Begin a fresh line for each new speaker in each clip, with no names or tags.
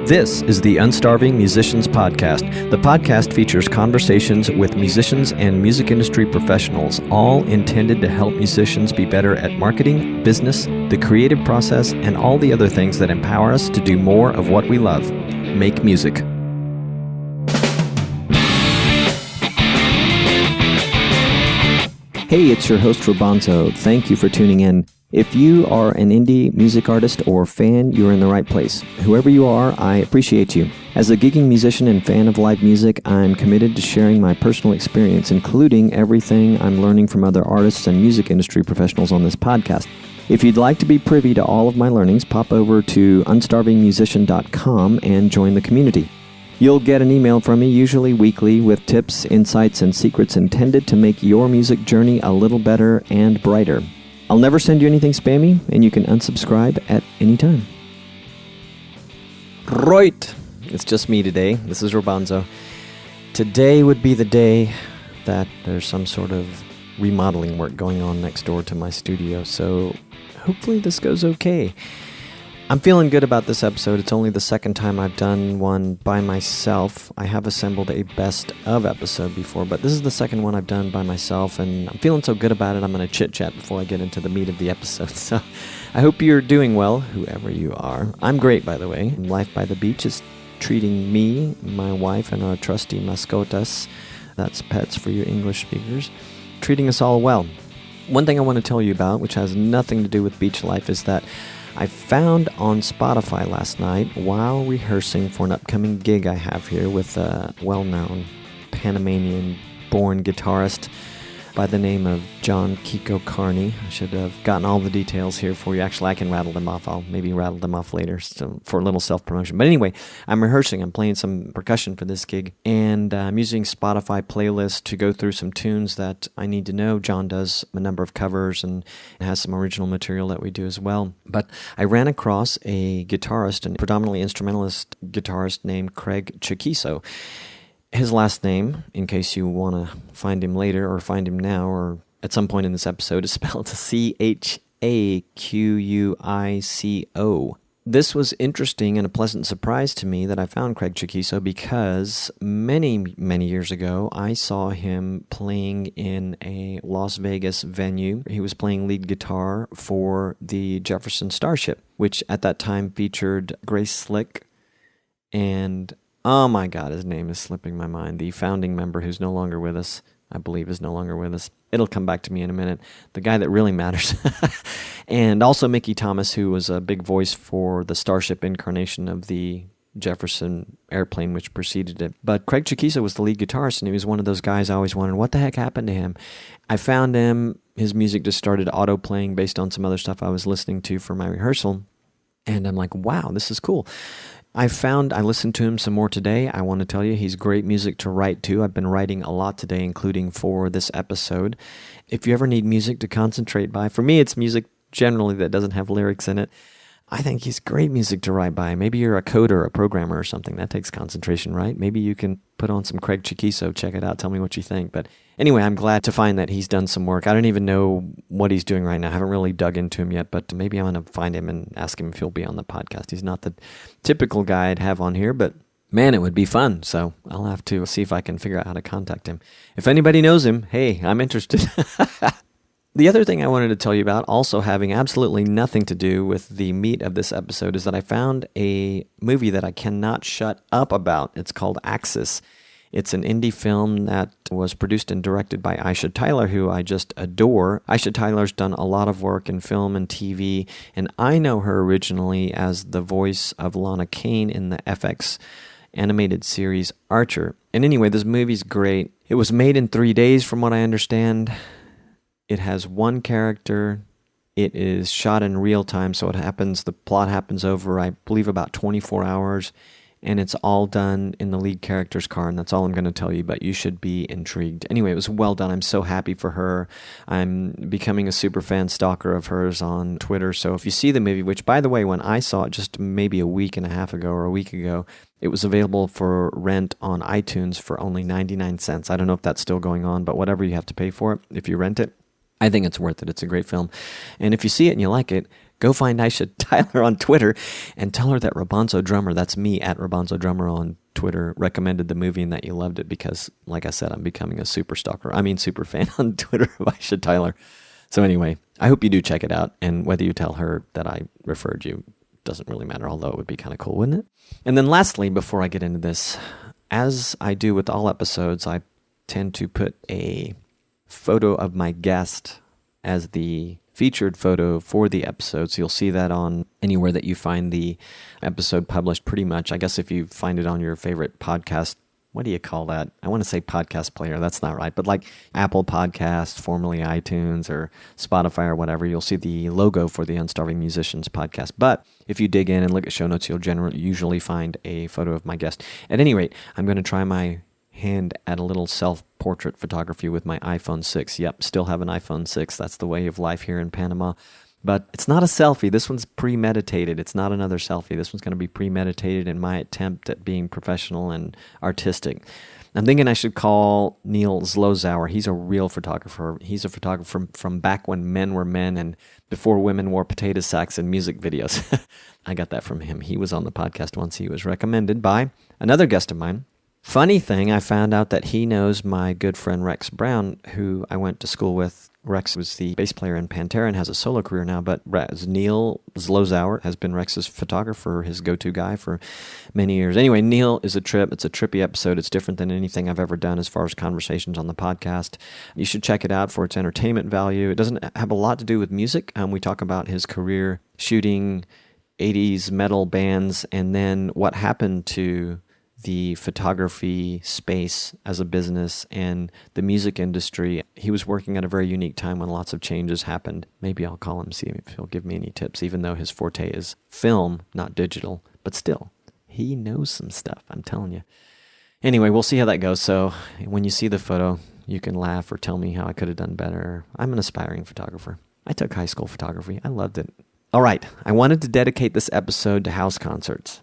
This is the Unstarving Musicians Podcast. The podcast features conversations with musicians and music industry professionals, all intended to help musicians be better at marketing, business, the creative process, and all the other things that empower us to do more of what we love, make music. Hey, it's your host Robonzo. Thank you for tuning in. If you are an indie music artist or fan, you're in the right place. Whoever you are, I appreciate you. As a gigging musician and fan of live music, I'm committed to sharing my personal experience, including everything I'm learning from other artists and music industry professionals on this podcast. If you'd like to be privy to all of my learnings, pop over to unstarvingmusician.com and join the community. You'll get an email from me, usually weekly, with tips, insights, and secrets intended to make your music journey a little better and brighter. I'll never send you anything spammy, and you can unsubscribe at any time. Right. It's just me today. This is Robonzo. Today would be the day that there's some sort of remodeling work going on next door to my studio, so hopefully this goes okay. I'm feeling good about this episode. It's only the second time I've done one by myself. I have assembled a best of episode before, but this is the second one I've done by myself, and I'm feeling so good about it, I'm going to chit-chat before I get into the meat of the episode. So I hope you're doing well, whoever you are. I'm great, by the way. Life by the beach is treating me, my wife, and our trusty mascotas, that's pets for you English speakers, treating us all well. One thing I want to tell you about, which has nothing to do with beach life, is that I found on Spotify last night, while rehearsing for an upcoming gig I have here with a well-known Panamanian-born guitarist by the name of John Kiko Carney. I should have gotten all the details here for you. Actually, I can rattle them off. I'll maybe rattle them off later for a little self-promotion. But anyway, I'm rehearsing. I'm playing some percussion for this gig, and I'm using Spotify playlists to go through some tunes that I need to know. John does a number of covers and has some original material that we do as well. But I ran across a guitarist, and predominantly instrumentalist guitarist named Craig Chaquico. His last name, in case you want to find him later or find him now or at some point in this episode, is spelled Chaquico. This was interesting and a pleasant surprise to me that I found Craig Chaquico because many, many years ago, I saw him playing in a Las Vegas venue. He was playing lead guitar for the Jefferson Starship, which at that time featured Grace Slick and... oh my God, his name is slipping my mind. The founding member who's no longer with us, I believe is no longer with us. It'll come back to me in a minute. The guy that really matters. And also Mickey Thomas, who was a big voice for the Starship incarnation of the Jefferson airplane, which preceded it. But Craig Chaquico was the lead guitarist, and he was one of those guys I always wondered, what the heck happened to him? I found him. His music just started auto-playing based on some other stuff I was listening to for my rehearsal. And I'm like, wow, this is cool. I listened to him some more today. I want to tell you, he's great music to write to. I've been writing a lot today, including for this episode. If you ever need music to concentrate by, for me, it's music generally that doesn't have lyrics in it. I think he's great music to write by. Maybe you're a coder or a programmer or something. That takes concentration, right? Maybe you can put on some Craig Chaquico, check it out, tell me what you think. But anyway, I'm glad to find that he's done some work. I don't even know what he's doing right now. I haven't really dug into him yet, but maybe I'm going to find him and ask him if he'll be on the podcast. He's not the typical guy I'd have on here, but man, it would be fun. So I'll have to see if I can figure out how to contact him. If anybody knows him, hey, I'm interested. The other thing I wanted to tell you about, also having absolutely nothing to do with the meat of this episode, is that I found a movie that I cannot shut up about. It's called Axis. It's an indie film that was produced and directed by Aisha Tyler, who I just adore. Aisha Tyler's done a lot of work in film and TV, and I know her originally as the voice of Lana Kane in the FX animated series Archer. And anyway, this movie's great. It was made in 3 days, from what I understand. It has one character. It is shot in real time, so the plot happens over, I believe, about 24 hours, and it's all done in the lead character's car, and that's all I'm going to tell you, but you should be intrigued. Anyway, it was well done. I'm so happy for her. I'm becoming a super fan stalker of hers on Twitter, so if you see the movie, which, by the way, when I saw it just maybe a week and a half ago or a week ago, it was available for rent on iTunes for only 99 cents. I don't know if that's still going on, but whatever you have to pay for it, if you rent it, I think it's worth it. It's a great film. And if you see it and you like it, go find Aisha Tyler on Twitter and tell her that Robonzo Drummer, that's me at Robonzo Drummer on Twitter, recommended the movie and that you loved it because, like I said, I'm becoming a super fan on Twitter of Aisha Tyler. So anyway, I hope you do check it out. And whether you tell her that I referred you doesn't really matter, although it would be kind of cool, wouldn't it? And then lastly, before I get into this, as I do with all episodes, I tend to put a photo of my guest as the featured photo for the episode. So you'll see that on anywhere that you find the episode published pretty much. I guess if you find it on your favorite podcast, what do you call that? I want to say podcast player. That's not right. But like Apple Podcasts, formerly iTunes or Spotify or whatever, you'll see the logo for the Unstarving Musicians podcast. But if you dig in and look at show notes, you'll usually find a photo of my guest. At any rate, I'm going to try my hand at a little self-portrait photography with my iPhone 6. Yep, still have an iPhone 6. That's the way of life here in Panama. But it's not a selfie. This one's premeditated. It's not another selfie. This one's going to be premeditated in my attempt at being professional and artistic. I'm thinking I should call Neil Zlozauer. He's a real photographer. He's a photographer from back when men were men and before women wore potato sacks in music videos. I got that from him. He was on the podcast once. He was recommended by another guest of mine. Funny thing, I found out that he knows my good friend Rex Brown, who I went to school with. Rex was the bass player in Pantera and has a solo career now, but Neil Zlozauer has been Rex's photographer, his go-to guy for many years. Anyway, Neil is a trip. It's a trippy episode. It's different than anything I've ever done as far as conversations on the podcast. You should check it out for its entertainment value. It doesn't have a lot to do with music. We talk about his career shooting 80s metal bands and then what happened to the photography space as a business and the music industry. He was working at a very unique time when lots of changes happened. Maybe I'll call him, see if he'll give me any tips, even though his forte is film, not digital. But still, he knows some stuff, I'm telling you. Anyway, we'll see how that goes. So when you see the photo, you can laugh or tell me how I could have done better. I'm an aspiring photographer. I took high school photography. I loved it. All right, I wanted to dedicate this episode to house concerts.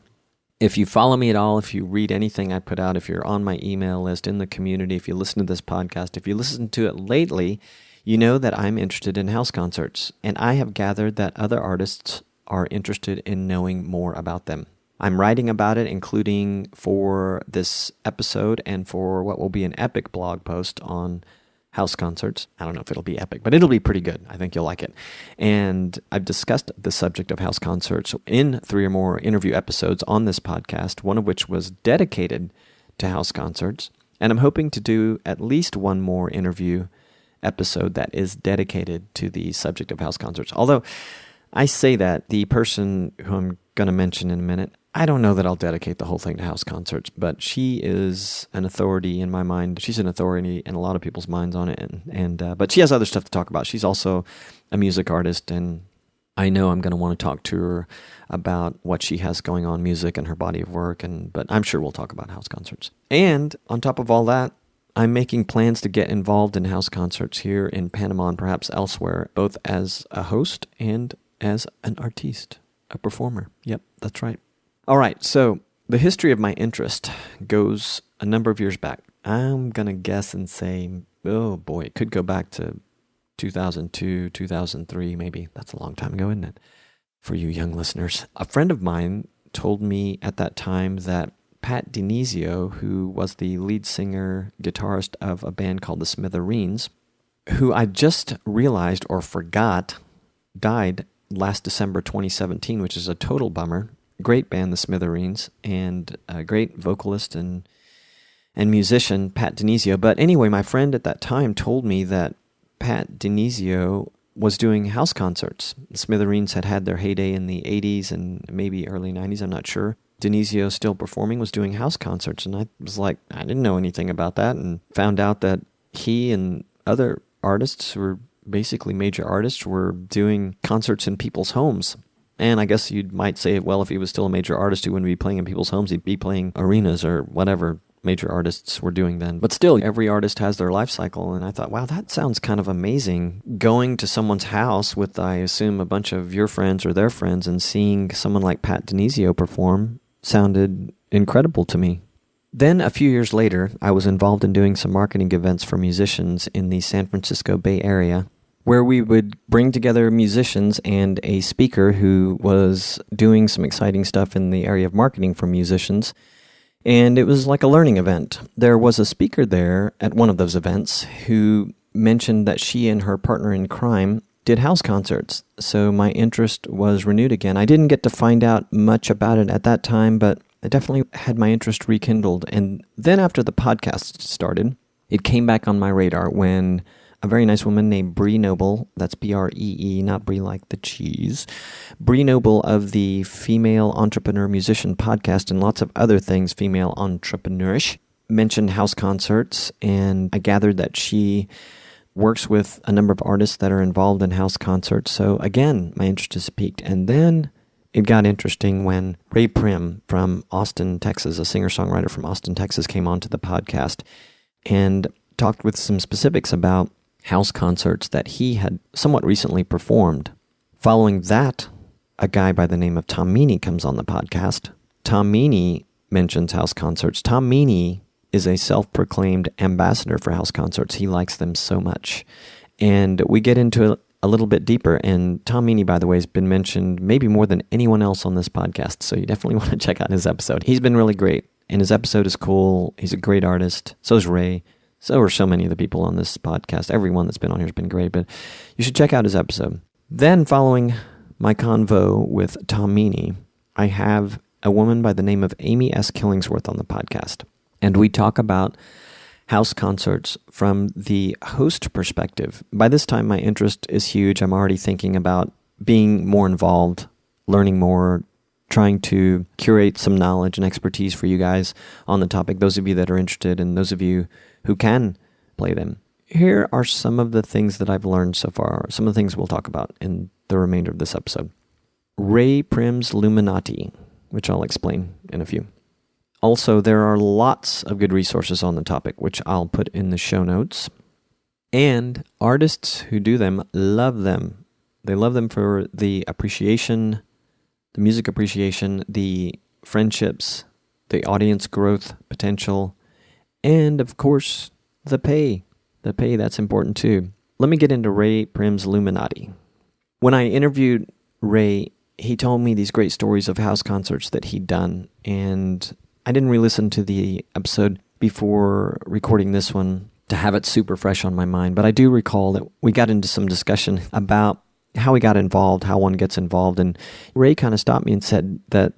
If you follow me at all, if you read anything I put out, if you're on my email list, in the community, if you listen to this podcast, if you listen to it lately, you know that I'm interested in house concerts, and I have gathered that other artists are interested in knowing more about them. I'm writing about it, including for this episode and for what will be an epic blog post on house concerts. I don't know if it'll be epic, but it'll be pretty good. I think you'll like it. And I've discussed the subject of house concerts in 3 or more interview episodes on this podcast, one of which was dedicated to house concerts. And I'm hoping to do at least one more interview episode that is dedicated to the subject of house concerts. Although I say that, the person who I'm going to mention in a minute, I don't know that I'll dedicate the whole thing to house concerts, but she is an authority in my mind. She's an authority in a lot of people's minds on it, but she has other stuff to talk about. She's also a music artist, and I know I'm going to want to talk to her about what she has going on, music and her body of work, but I'm sure we'll talk about house concerts. And on top of all that, I'm making plans to get involved in house concerts here in Panama and perhaps elsewhere, both as a host and as an artiste, a performer. Yep, that's right. All right, so the history of my interest goes a number of years back. I'm going to guess and say, oh boy, it could go back to 2002, 2003 maybe. That's a long time ago, isn't it? For you young listeners. A friend of mine told me at that time that Pat DiNizio, who was the lead singer, guitarist of a band called the Smithereens, who I just realized or forgot died last December 2017, which is a total bummer. Great band, the Smithereens, and a great vocalist and musician, Pat DiNizio. But anyway, my friend at that time told me that Pat DiNizio was doing house concerts. The Smithereens had their heyday in the 80s and maybe early 90s, I'm not sure. DiNizio, still performing, was doing house concerts, and I was like, I didn't know anything about that, and found out that he and other artists who were basically major artists were doing concerts in people's homes. And I guess you might say, well, if he was still a major artist, he wouldn't be playing in people's homes. He'd be playing arenas or whatever major artists were doing then. But still, every artist has their life cycle. And I thought, wow, that sounds kind of amazing. Going to someone's house with, I assume, a bunch of your friends or their friends and seeing someone like Pat DiNizio perform sounded incredible to me. Then a few years later, I was involved in doing some marketing events for musicians in the San Francisco Bay Area. where we would bring together musicians and a speaker who was doing some exciting stuff in the area of marketing for musicians. And it was like a learning event. There was a speaker there at one of those events who mentioned that she and her partner in crime did house concerts. So my interest was renewed again. I didn't get to find out much about it at that time, but I definitely had my interest rekindled. And then after the podcast started, it came back on my radar when a very nice woman named Bree Noble, that's B-R-E-E, not Brie like the cheese, Bree Noble of the Female Entrepreneur Musician podcast and lots of other things female entrepreneurish, mentioned house concerts, and I gathered that she works with a number of artists that are involved in house concerts. So again, my interest is piqued. And then it got interesting when Ray Prim from Austin, Texas, a singer-songwriter from Austin, Texas, came onto the podcast and talked with some specifics about house concerts that he had somewhat recently performed. Following that, a guy by the name of Tom Meny comes on the podcast. Tom Meny mentions house concerts. Tom Meny is a self-proclaimed ambassador for house concerts. He likes them so much. And we get into it a little bit deeper. And Tom Meny, by the way, has been mentioned maybe more than anyone else on this podcast. So you definitely want to check out his episode. He's been really great. And his episode is cool. He's a great artist. So is Ray. So are so many of the people on this podcast. Everyone that's been on here has been great. But you should check out his episode. Then following my convo with Tom Meny, I have a woman by the name of Amy S. Killingsworth on the podcast. And we talk about house concerts from the host perspective. By this time, my interest is huge. I'm already thinking about being more involved, learning more, trying to curate some knowledge and expertise for you guys on the topic, those of you that are interested and those of you who can play them. Here are some of the things that I've learned so far, some of the things we'll talk about in the remainder of this episode. Ray Prim's Illuminati, which I'll explain in a few. Also, there are lots of good resources on the topic, which I'll put in the show notes. And artists who do them love them. They love them for the appreciation, the music appreciation, the friendships, the audience growth potential, and of course, the pay. The pay, that's important too. Let me get into Ray Prim's Illuminati. When I interviewed Ray, he told me these great stories of house concerts that he'd done, and I didn't re-listen to the episode before recording this one to have it super fresh on my mind, but I do recall that we got into some discussion about how he got involved, how one gets involved, and Ray kind of stopped me and said that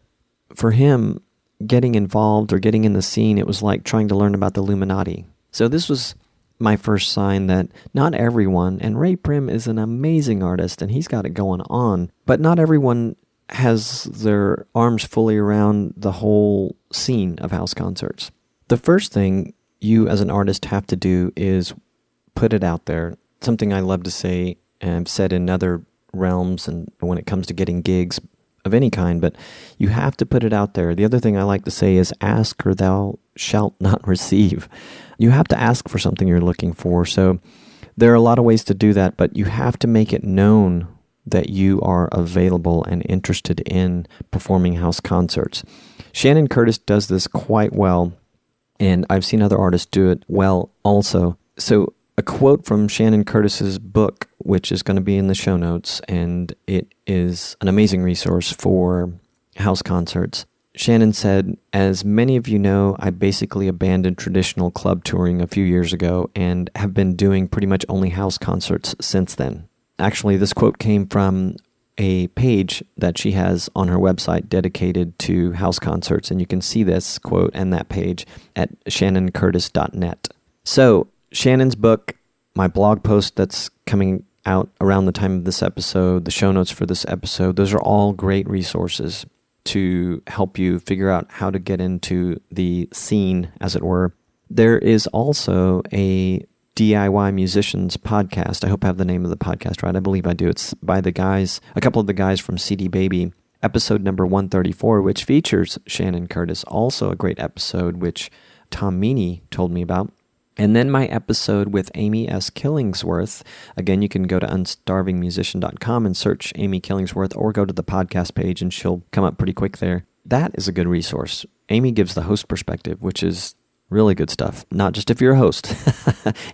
for him, getting involved or getting in the scene, it was like trying to learn about the Illuminati. So this was my first sign that not everyone, and Ray Prim is an amazing artist and he's got it going on, but not everyone has their arms fully around the whole scene of house concerts. The first thing you as an artist have to do is put it out there. Something I love to say, and I've said in other realms and when it comes to getting gigs of any kind, but you have to put it out there. The other thing I like to say is ask or thou shalt not receive. You have to ask for something you're looking for. So there are a lot of ways to do that, but you have to make it known that you are available and interested in performing house concerts. Shannon Curtis does this quite well, and I've seen other artists do it well also. So a quote from Shannon Curtis's book, which is going to be in the show notes, and it is an amazing resource for house concerts. Shannon said, "As many of you know, I basically abandoned traditional club touring a few years ago and have been doing pretty much only house concerts since then." Actually, this quote came from a page that she has on her website dedicated to house concerts, and you can see this quote and that page at shannoncurtis.net. So, Shannon's book, my blog post that's coming out around the time of this episode, the show notes for this episode, those are all great resources to help you figure out how to get into the scene, as it were. There is also a DIY Musicians podcast. I hope I have the name of the podcast right. I believe I do. It's by the guys, a couple of the guys from CD Baby, episode number 134, which features Shannon Curtis. Also a great episode, which Tom Meny told me about. And then my episode with Amy S. Killingsworth. Again, you can go to unstarvingmusician.com and search Amy Killingsworth, or go to the podcast page and she'll come up pretty quick there. That is a good resource. Amy gives the host perspective, which is Really good stuff. Not just if you're a host.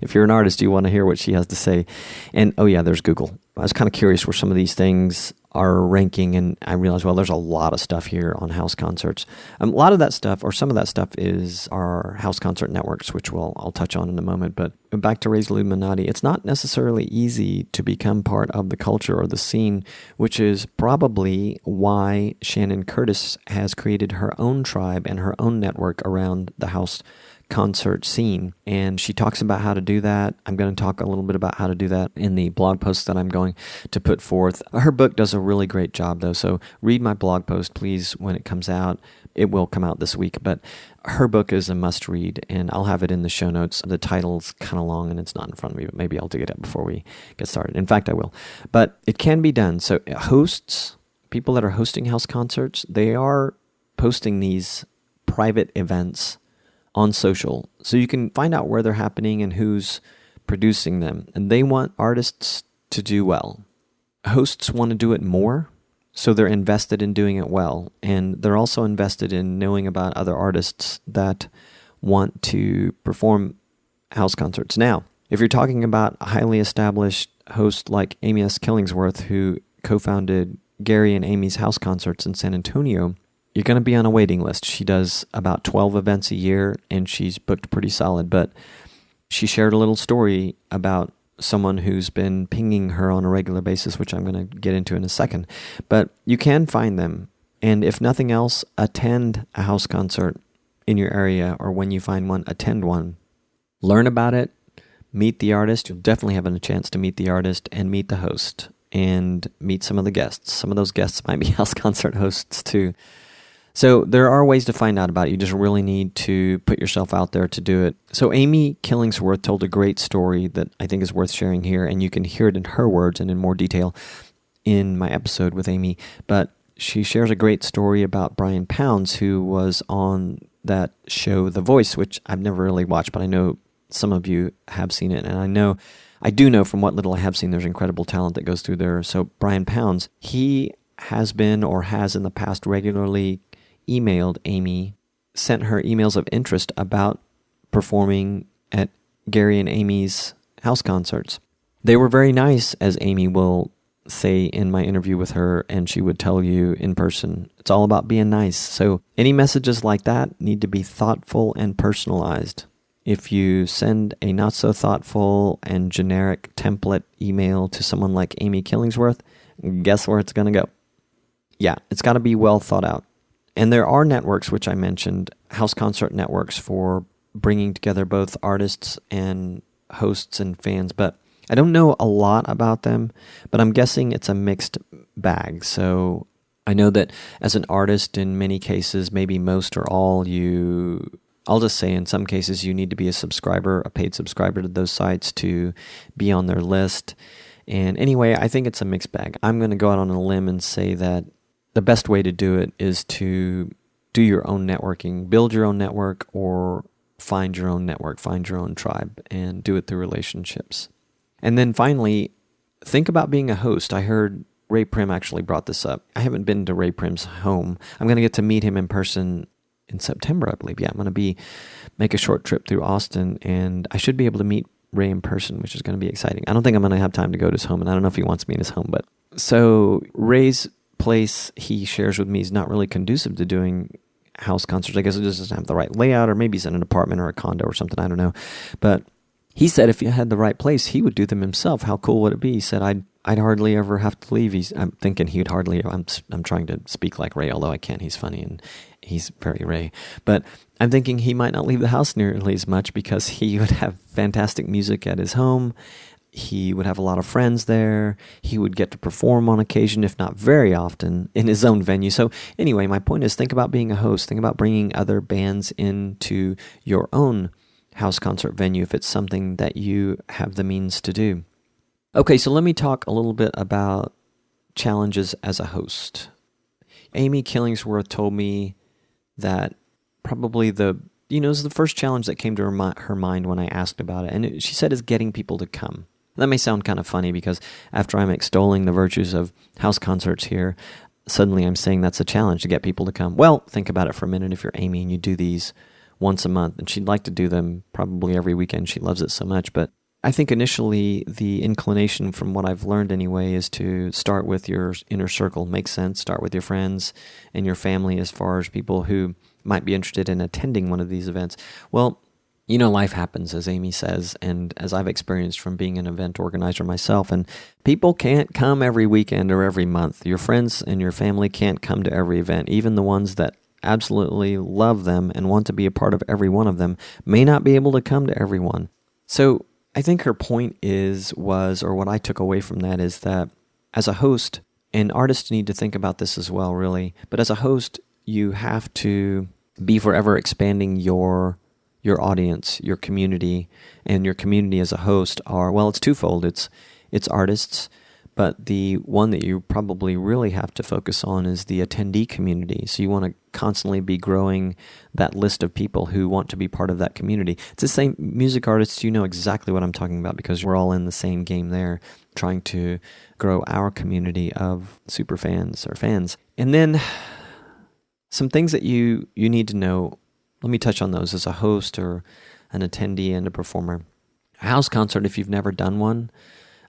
If you're an artist, you want to hear what she has to say. And, oh yeah, there's Google. I was kind of curious where some of these things are ranking, and I realized, well, there's a lot of stuff here on house concerts. A lot of that stuff, or some of that stuff, is our house concert networks, which I'll touch on in a moment. But back to Ray's Illuminati, it's not necessarily easy to become part of the culture or the scene, which is probably why Shannon Curtis has created her own tribe and her own network around the house concert scene. And she talks about how to do that. I'm going to talk a little bit about how to do that in the blog post that I'm going to put forth. Her book does a really great job, though. So read my blog post, please, when it comes out. It will come out this week, but her book is a must-read, and I'll have it in the show notes. The title's kind of long, and it's not in front of me, but maybe I'll dig it up before we get started. In fact, I will. But it can be done. So hosts, people that are hosting house concerts, they are posting these private events on social, so you can find out where they're happening and who's producing them. And they want artists to do well. Hosts want to do it more, so they're invested in doing it well. And they're also invested in knowing about other artists that want to perform house concerts. Now, if you're talking about a highly established host like Amy Killingsworth, who co-founded Gary and Amy's house concerts in San Antonio, you're going to be on a waiting list. She does about 12 events a year, and she's booked pretty solid. But she shared a little story about someone who's been pinging her on a regular basis, which I'm going to get into in a second. But you can find them. And if nothing else, attend a house concert in your area, or when you find one, attend one. Learn about it. Meet the artist. You'll definitely have a chance to meet the artist and meet the host and meet some of the guests. Some of those guests might be house concert hosts too. So there are ways to find out about it. You just really need to put yourself out there to do it. So Amy Killingsworth told a great story that I think is worth sharing here, and you can hear it in her words and in more detail in my episode with Amy. But she shares a great story about Brian Pounds, who was on that show The Voice, which I've never really watched, but I know some of you have seen it. And I do know from what little I have seen, there's incredible talent that goes through there. So Brian Pounds, he has been or has in the past regularly emailed Amy, sent her emails of interest about performing at Gary and Amy's house concerts. They were very nice, as Amy will say in my interview with her, and she would tell you in person. It's all about being nice. So any messages like that need to be thoughtful and personalized. If you send a not so thoughtful and generic template email to someone like Amy Killingsworth, guess where it's going to go? Yeah, it's got to be well thought out. And there are networks, which I mentioned, house concert networks for bringing together both artists and hosts and fans. But I don't know a lot about them, but I'm guessing it's a mixed bag. So I know that as an artist, in many cases, maybe most or all, I'll just say in some cases you need to be a paid subscriber to those sites to be on their list. And anyway, I think it's a mixed bag. I'm going to go out on a limb and say that the best way to do it is to do your own networking, build your own network, or find your own network, find your own tribe, and do it through relationships. And then finally, think about being a host. I heard Ray Prim actually brought this up. I haven't been to Ray Prim's home. I'm going to get to meet him in person in September, I believe. Yeah, I'm going to make a short trip through Austin, and I should be able to meet Ray in person, which is going to be exciting. I don't think I'm going to have time to go to his home, and I don't know if he wants me in his home. But so Ray's place, he shares with me, is not really conducive to doing house concerts. I guess it just doesn't have the right layout, or maybe he's in an apartment or a condo or something. I don't know. But he said if he had the right place, he would do them himself. How cool would it be? He said, I'd hardly ever have to leave. I'm thinking he'd hardly, I'm trying to speak like Ray, although I can't. He's funny and he's very Ray. But I'm thinking he might not leave the house nearly as much because he would have fantastic music at his home. He would have a lot of friends there. He would get to perform on occasion, if not very often, in his own venue. So anyway, my point is, think about being a host. Think about bringing other bands into your own house concert venue if it's something that you have the means to do. Okay, so let me talk a little bit about challenges as a host. Amy Killingsworth told me that probably it was the first challenge that came to her mind when I asked about it. And she said is getting people to come. That may sound kind of funny because after I'm extolling the virtues of house concerts here, suddenly I'm saying that's a challenge to get people to come. Well, think about it for a minute. If you're Amy and you do these once a month, and she'd like to do them probably every weekend. She loves it so much. But I think initially the inclination, from what I've learned anyway, is to start with your inner circle. Makes sense. Start with your friends and your family as far as people who might be interested in attending one of these events. Well, life happens, as Amy says, and as I've experienced from being an event organizer myself, and people can't come every weekend or every month. Your friends and your family can't come to every event. Even the ones that absolutely love them and want to be a part of every one of them may not be able to come to every one. So I think her point was, or what I took away from that is that as a host, and artists need to think about this as well, really, but as a host, you have to be forever expanding your audience, your community, and your community as a host it's twofold. It's artists, but the one that you probably really have to focus on is the attendee community. So you want to constantly be growing that list of people who want to be part of that community. It's the same music artists, you know exactly what I'm talking about because we're all in the same game there, trying to grow our community of super fans or fans. And then some things that you need to know. Let me touch on those as a host or an attendee and a performer. A house concert, if you've never done one,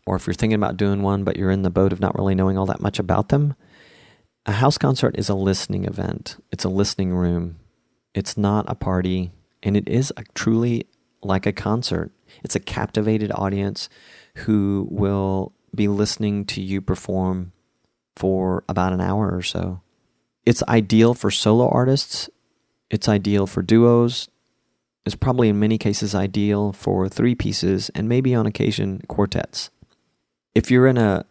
or if you're thinking about doing one, but you're in the boat of not really knowing all that much about them, a house concert is a listening event. It's a listening room. It's not a party, and it is truly like a concert. It's a captivated audience who will be listening to you perform for about an hour or so. It's ideal for solo artists. It's ideal for duos. It's probably in many cases ideal for three pieces and maybe on occasion quartets. If you're in a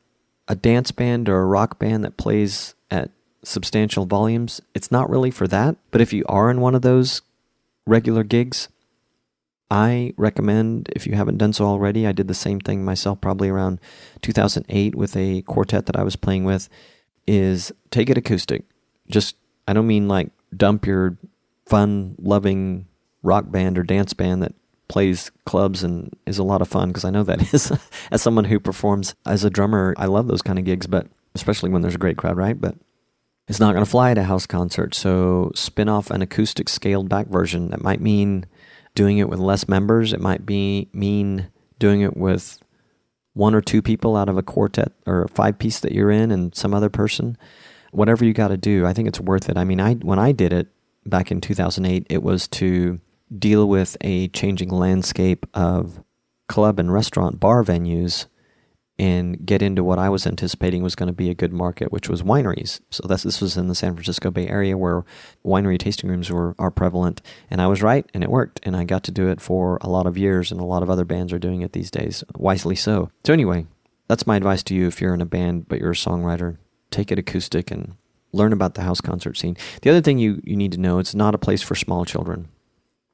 dance band or a rock band that plays at substantial volumes, it's not really for that. But if you are in one of those regular gigs, I recommend, if you haven't done so already, I did the same thing myself probably around 2008 with a quartet that I was playing with, is take it acoustic. I don't mean like dump your fun-loving rock band or dance band that plays clubs and is a lot of fun, because I know that is. As someone who performs as a drummer, I love those kind of gigs, but especially when there's a great crowd, right? But it's not going to fly at a house concert, so spin off an acoustic scaled-back version. That might mean doing it with less members. It might mean doing it with one or two people out of a quartet or a five-piece that you're in and some other person. Whatever you got to do, I think it's worth it. I mean, when I did it, back in 2008, it was to deal with a changing landscape of club and restaurant bar venues and get into what I was anticipating was going to be a good market, which was wineries. So this was in the San Francisco Bay Area where winery tasting rooms are prevalent. And I was right, and it worked. And I got to do it for a lot of years, and a lot of other bands are doing it these days, wisely so. So anyway, that's my advice to you if you're in a band but you're a songwriter. Take it acoustic and learn about the house concert scene. The other thing you need to know, it's not a place for small children.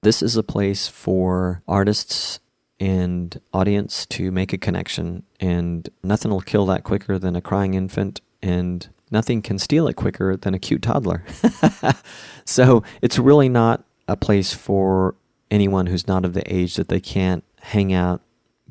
This is a place for artists and audience to make a connection, and nothing will kill that quicker than a crying infant, and nothing can steal it quicker than a cute toddler. So it's really not a place for anyone who's not of the age that they can't hang out,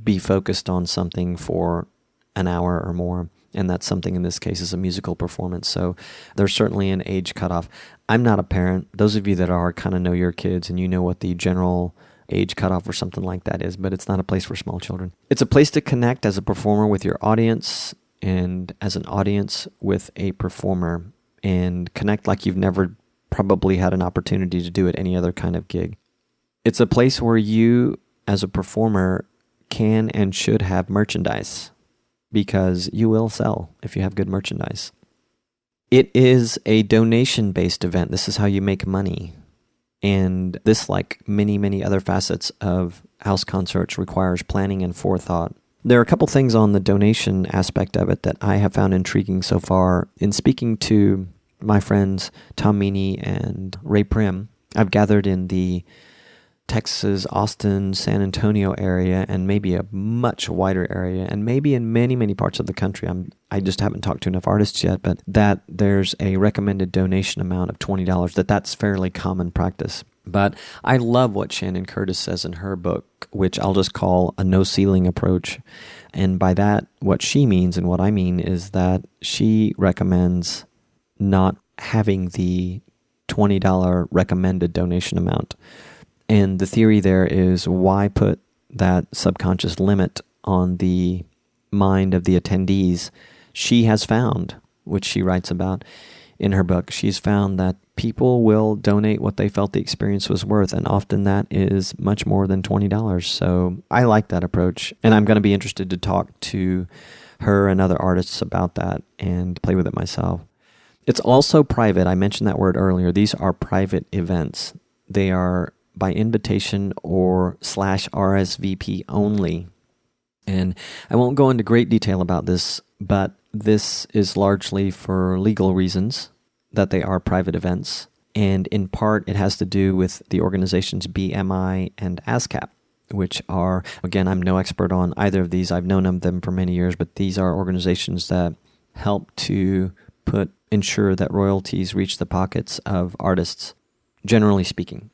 be focused on something for an hour or more. And that's something in this case is a musical performance. So there's certainly an age cutoff. I'm not a parent. Those of you that are kind of know your kids and you know what the general age cutoff or something like that is, but it's not a place for small children. It's a place to connect as a performer with your audience and as an audience with a performer, and connect like you've never probably had an opportunity to do at any other kind of gig. It's a place where you as a performer can and should have merchandise, because you will sell if you have good merchandise. It is a donation-based event. This is how you make money. And this, like many, many other facets of house concerts, requires planning and forethought. There are a couple things on the donation aspect of it that I have found intriguing so far. In speaking to my friends Tom Meny and Ray Prim, I've gathered in the Texas, Austin, San Antonio area, and maybe a much wider area, and maybe in many, many parts of the country. I just haven't talked to enough artists yet, but that there's a recommended donation amount of $20, that's fairly common practice. But I love what Shannon Curtis says in her book, which I'll just call a no-ceiling approach. And by that, what she means and what I mean is that she recommends not having the $20 recommended donation amount. And the theory there is, why put that subconscious limit on the mind of the attendees? She has found, which she writes about in her book, she's found that people will donate what they felt the experience was worth, and often that is much more than $20. So I like that approach, and I'm going to be interested to talk to her and other artists about that and play with it myself. It's also private. I mentioned that word earlier. These are private events. They are by invitation or /RSVP only. And I won't go into great detail about this, but this is largely for legal reasons that they are private events. And in part, it has to do with the organizations BMI and ASCAP, which are, again, I'm no expert on either of these. I've known of them for many years, but these are organizations that help to ensure that royalties reach the pockets of artists, generally speaking.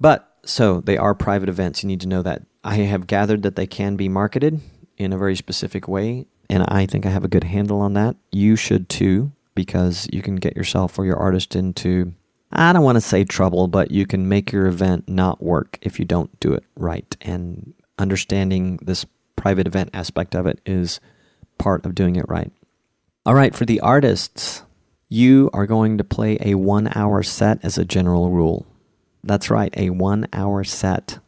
But, so they are private events. You need to know that. I have gathered that they can be marketed in a very specific way, and I think I have a good handle on that. You should too, because you can get yourself or your artist into, I don't want to say trouble, but you can make your event not work if you don't do it right. And understanding this private event aspect of it is part of doing it right. All right, for the artists, you are going to play a 1-hour set as a general rule. That's right, a 1-hour set.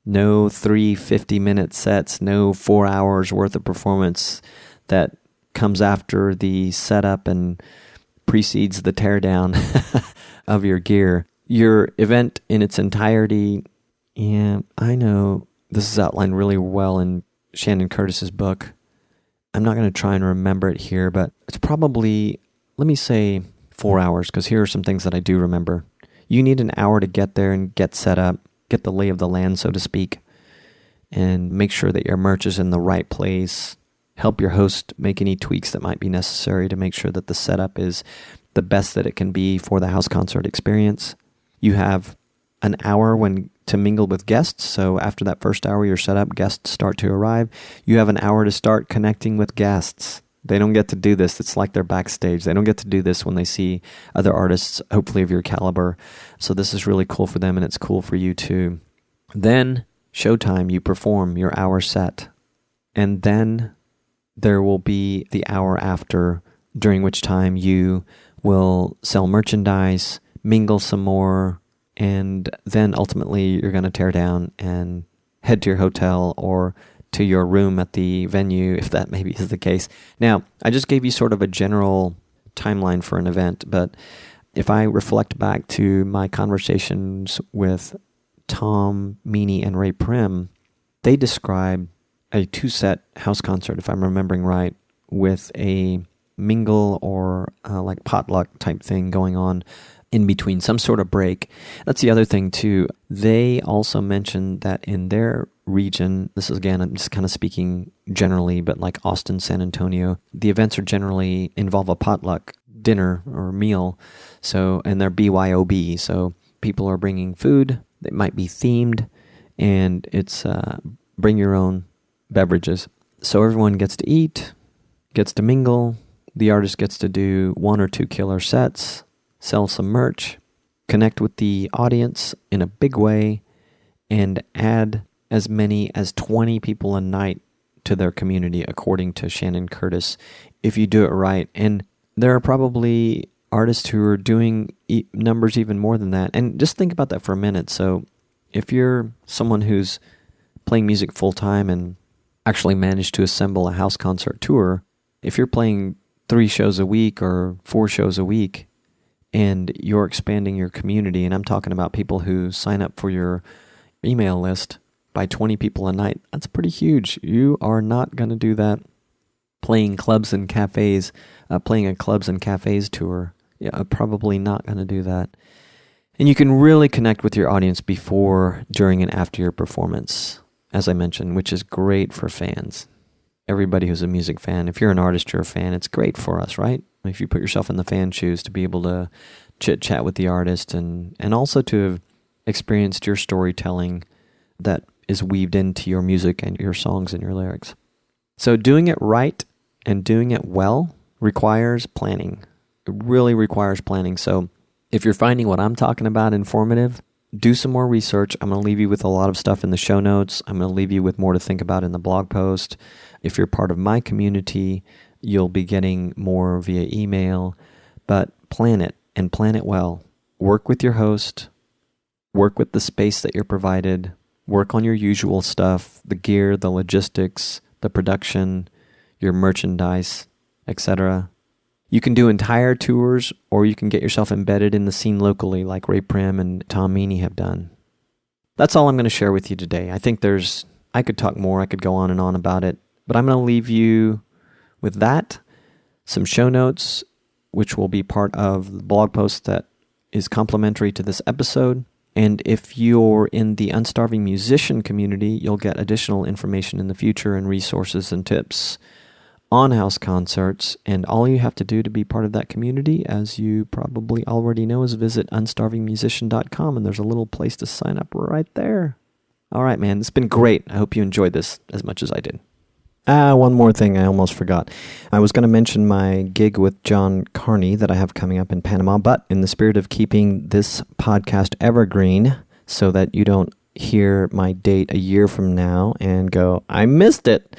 No 3 50-minute sets, no 4 hours worth of performance that comes after the setup and precedes the teardown of your gear. Your event in its entirety, yeah, I know this is outlined really well in Shannon Curtis's book. I'm not going to try and remember it here, but it's probably, let me say 4 hours, because here are some things that I do remember. You need an hour to get there and get set up, get the lay of the land, so to speak, and make sure that your merch is in the right place. Help your host make any tweaks that might be necessary to make sure that the setup is the best that it can be for the house concert experience. You have an hour to mingle with guests. So after that first hour you're set up, guests start to arrive. You have an hour to start connecting with guests. They don't get to do this. It's like they're backstage. They don't get to do this when they see other artists, hopefully of your caliber. So this is really cool for them, and it's cool for you too. Then, showtime, you perform your hour set. And then there will be the hour after, during which time you will sell merchandise, mingle some more, and then ultimately you're going to tear down and head to your hotel or to your room at the venue, if that maybe is the case. Now, I just gave you sort of a general timeline for an event, but if I reflect back to my conversations with Tom Meny and Ray Prim, they describe a 2-set house concert, if I'm remembering right, with a mingle or like potluck type thing going on in between, some sort of break. That's the other thing too. They also mentioned that in their region, this is again, I'm just kind of speaking generally, but like Austin, San Antonio, the events are generally involve a potluck dinner or meal. So, and they're BYOB. So people are bringing food that might be themed, and it's bring your own beverages. So everyone gets to eat, gets to mingle. The artist gets to do 1 or 2 killer sets, sell some merch, connect with the audience in a big way, and add as many as 20 people a night to their community, according to Shannon Curtis, if you do it right. And there are probably artists who are doing numbers even more than that. And just think about that for a minute. So if you're someone who's playing music full-time and actually managed to assemble a house concert tour, if you're playing 3 shows a week or 4 shows a week, and you're expanding your community, and I'm talking about people who sign up for your email list by 20 people a night, that's pretty huge. You are not going to do that playing clubs and cafes, playing a clubs and cafes tour. Yeah, probably not going to do that. And you can really connect with your audience before, during, and after your performance, as I mentioned, which is great for fans. Everybody who's a music fan, if you're an artist, you're a fan, it's great for us, right? If you put yourself in the fan shoes, to be able to chit-chat with the artist and also to have experienced your storytelling that is weaved into your music and your songs and your lyrics. So doing it right and doing it well requires planning. It really requires planning. So if you're finding what I'm talking about informative, do some more research. I'm going to leave you with a lot of stuff in the show notes. I'm going to leave you with more to think about in the blog post. If you're part of my community, you'll be getting more via email. But plan it, and plan it well. Work with your host. Work with the space that you're provided. Work on your usual stuff, the gear, the logistics, the production, your merchandise, etc. You can do entire tours, or you can get yourself embedded in the scene locally like Ray Prim and Tom Meny have done. That's all I'm going to share with you today. I think I could talk more, I could go on and on about it, but I'm going to leave you with that, some show notes, which will be part of the blog post that is complimentary to this episode. And if you're in the Unstarving musician community, you'll get additional information in the future and resources and tips on house concerts. And all you have to do to be part of that community, as you probably already know, is visit unstarvingmusician.com, and there's a little place to sign up right there. All right, man, it's been great. I hope you enjoyed this as much as I did. One more thing I almost forgot. I was going to mention my gig with John Carney that I have coming up in Panama, but in the spirit of keeping this podcast evergreen so that you don't hear my date a year from now and go, I missed it.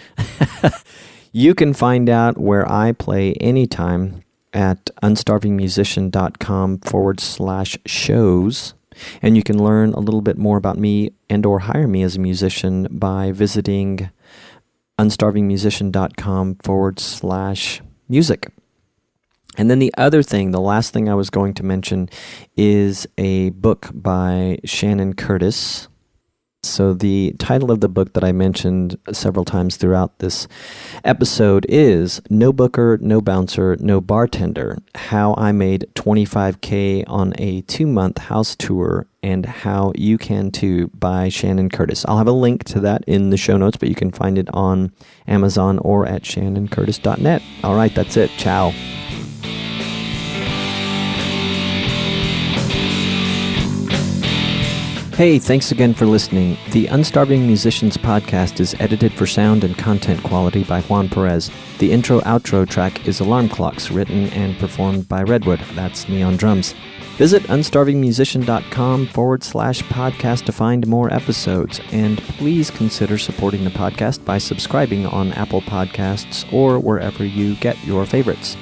You can find out where I play anytime at unstarvingmusician.com/shows. And you can learn a little bit more about me and or hire me as a musician by visiting unstarvingmusician.com/music. And then the last thing I was going to mention is a book by Shannon Curtis. So the title of the book that I mentioned several times throughout this episode is No Booker, No Bouncer, No Bartender, How I Made $25K on a 2-month house tour and How You Can Too, by Shannon Curtis. I'll have a link to that in the show notes, but you can find it on Amazon or at shannoncurtis.net. All right, that's it. Ciao. Hey, thanks again for listening. The Unstarving Musicians podcast is edited for sound and content quality by Juan Perez. The intro-outro track is Alarm Clocks, written and performed by Redwood. That's me on drums. Visit unstarvingmusician.com/podcast to find more episodes. And please consider supporting the podcast by subscribing on Apple Podcasts or wherever you get your favorites.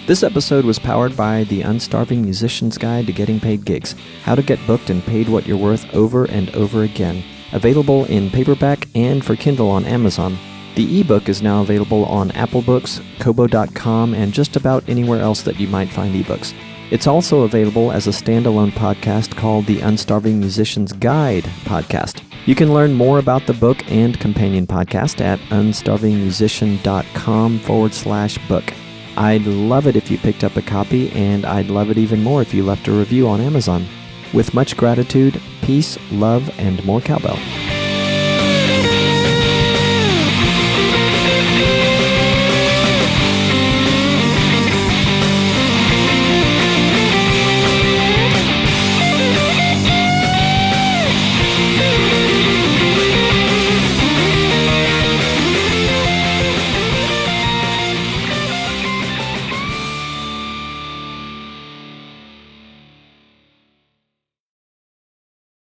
This episode was powered by the Unstarving Musician's Guide to Getting Paid Gigs, How to Get Booked and Paid What You're Worth Over and Over Again. Available in paperback and for Kindle on Amazon. The ebook is now available on Apple Books, Kobo.com, and just about anywhere else that you might find ebooks. It's also available as a standalone podcast called the Unstarving Musician's Guide podcast. You can learn more about the book and companion podcast at unstarvingmusician.com/book. I'd love it if you picked up a copy, and I'd love it even more if you left a review on Amazon. With much gratitude, peace, love, and more cowbell.